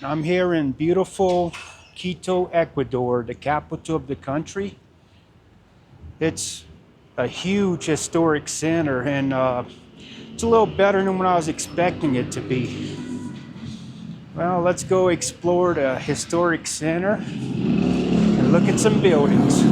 I'm here in beautiful Quito, Ecuador, the capital of the country. It's a huge historic center, and it's a little better than what I was expecting it to be. Well, let's go explore the historic center and look at some buildings.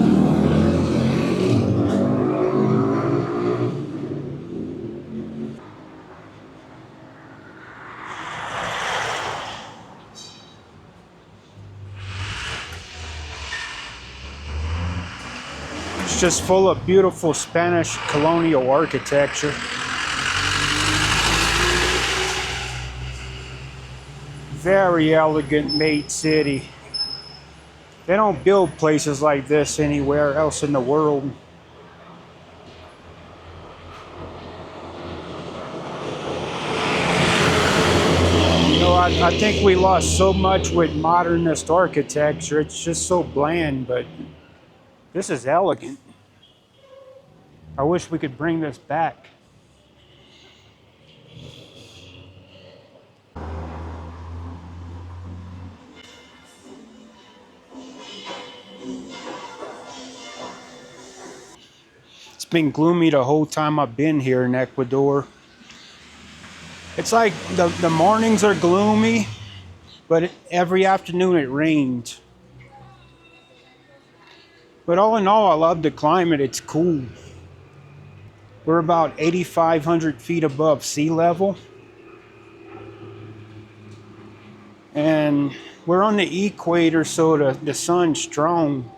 It's just full of beautiful Spanish colonial architecture. Very elegant made city. They don't build places like this anywhere else in the world. I think we lost so much with modernist architecture. It's just so bland, but this is elegant. I wish we could bring this back. It's been gloomy the whole time I've been here in Ecuador. It's like the mornings are gloomy, but every afternoon it rains. But all in all, I love the climate. It's cool. We're about 8,500 feet above sea level. And we're on the equator, so the sun's strong.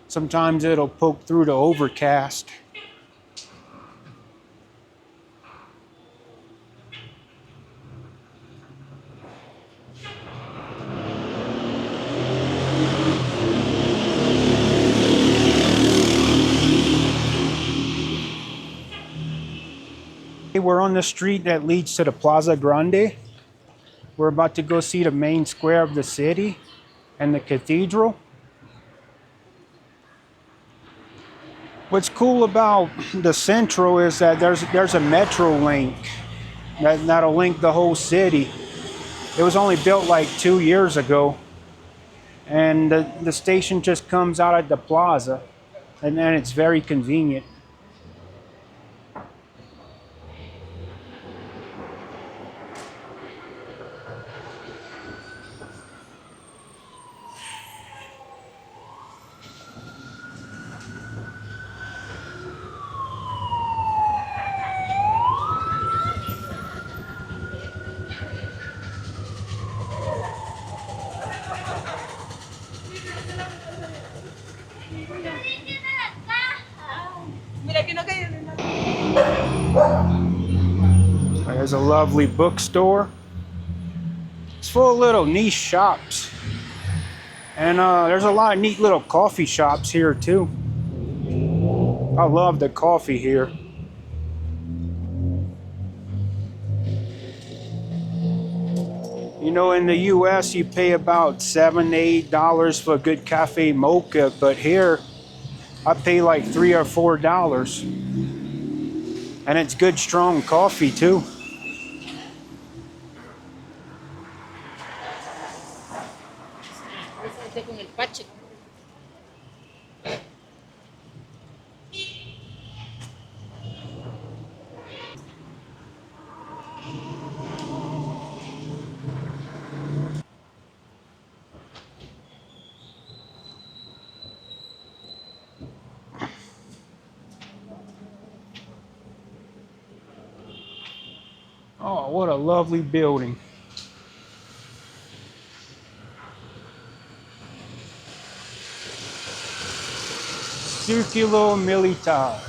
Sometimes it'll poke through the overcast. We're on the street that leads to the Plaza Grande. We're about to go see the main square of the city and the cathedral. What's cool about the Central is that there's a metro link that'll link the whole city. It was only built like 2 years ago, and the station just comes out at the plaza, and then it's very convenient. There's a lovely bookstore. It's full of little niche shops. And there's a lot of neat little coffee shops here too. I love the coffee here. You know, in the US, you pay about $7 to $8 for a good cafe mocha, but here I pay like $3 or $4. And it's good, strong coffee too. Oh, what a lovely building. Circulo Militar.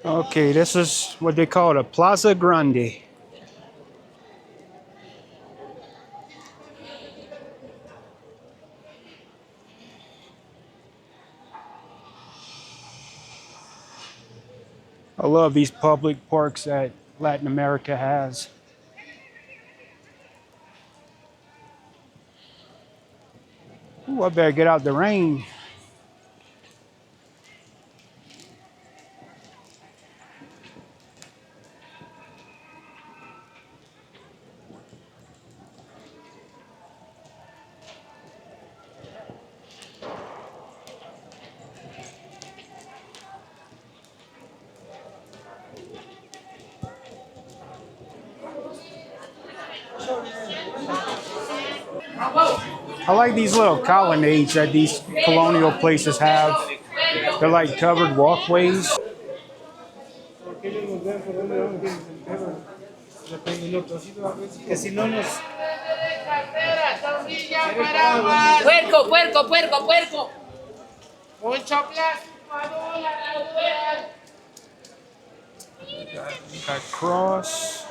Okay, this is what they call a Plaza Grande. I love these public parks that Latin America has. Ooh, I better get out the rain. I like these little colonnades that these colonial places have. They're like covered walkways. Puerco, puerco, puerco, puerco. Mucho plástico. Got cross.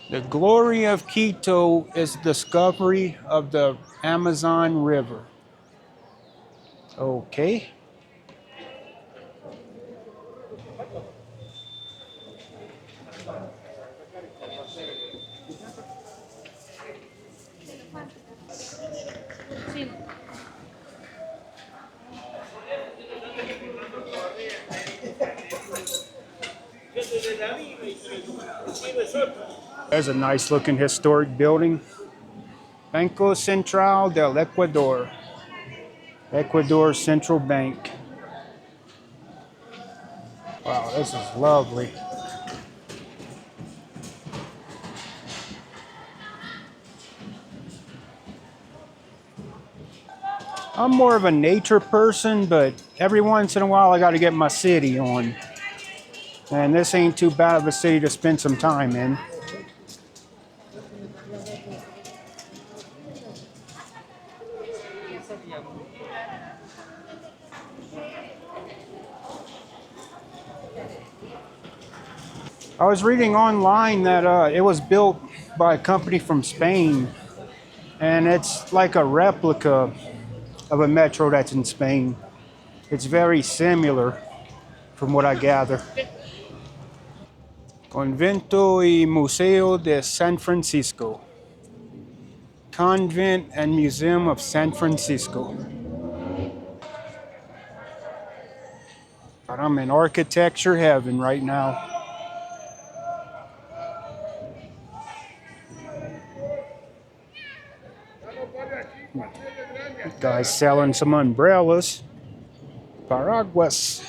The glory of Quito is discovery of the Amazon River. Okay. There's a nice looking historic building. Banco Central del Ecuador. Ecuador Central Bank. Wow, this is lovely. I'm more of a nature person, but every once in a while I got to get my city on. And this ain't too bad of a city to spend some time in. I was reading online that it was built by a company from Spain, and it's like a replica of a metro that's in Spain. It's very similar, from what I gather. Convento y Museo de San Francisco. Convent and Museum of San Francisco. But I'm in architecture heaven right now. Guys selling some umbrellas. Paraguas.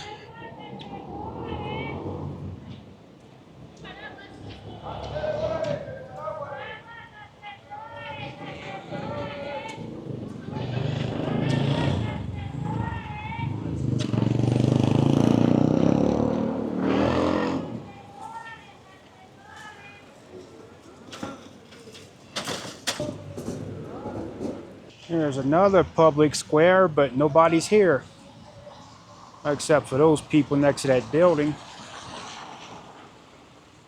Here's another public square, but nobody's here. Except for those people next to that building.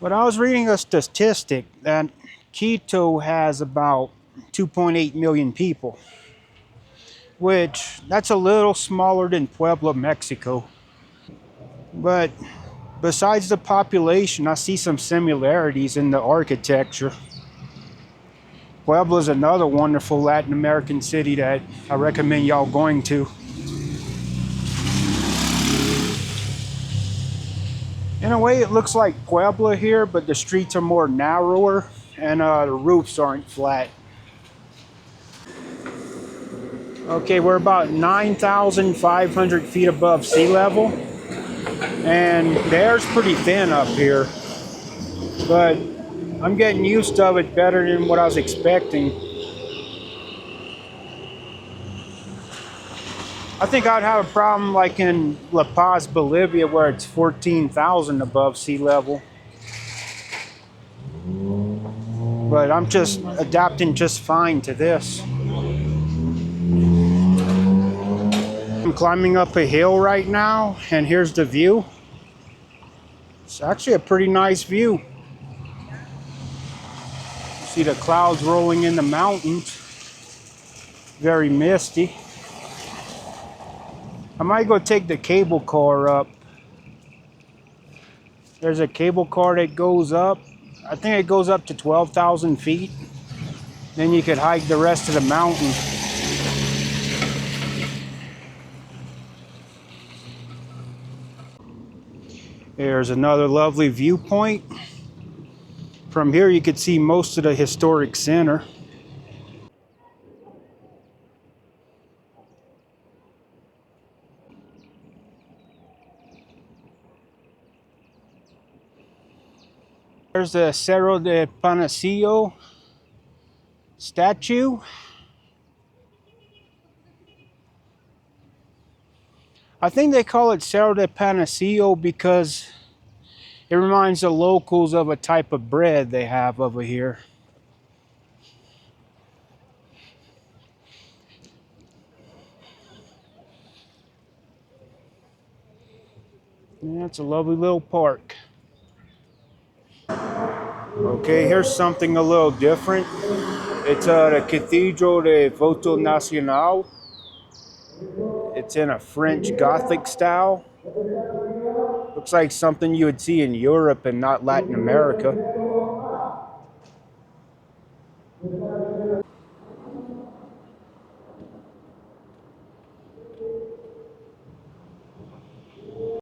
But I was reading a statistic that Quito has about 2.8 million people, which that's a little smaller than Puebla, Mexico. But besides the population, I see some similarities in the architecture. Puebla is another wonderful Latin American city that I recommend y'all going to. In a way, it looks like Puebla here, but the streets are more narrower and the roofs aren't flat. Okay, we're about 9,500 feet above sea level, and the air's pretty thin up here, but I'm getting used to it better than what I was expecting. I think I'd have a problem like in La Paz, Bolivia, where it's 14,000 above sea level. But I'm just adapting just fine to this. I'm climbing up a hill right now, and here's the view. It's actually a pretty nice view. See the clouds rolling in the mountains. Very misty. I might go take the cable car up. There's a cable car that goes up. I think it goes up to 12,000 feet. Then you could hike the rest of the mountain. There's another lovely viewpoint. From here you could see most of the historic center. There's the Cerro de Panecillo statue. I think they call it Cerro de Panecillo because it reminds the locals of a type of bread they have over here. Yeah, it's a lovely little park. Okay, here's something a little different. It's the Cathedral de Voto Nacional. It's in a French Gothic style. Looks like something you would see in Europe and not Latin America.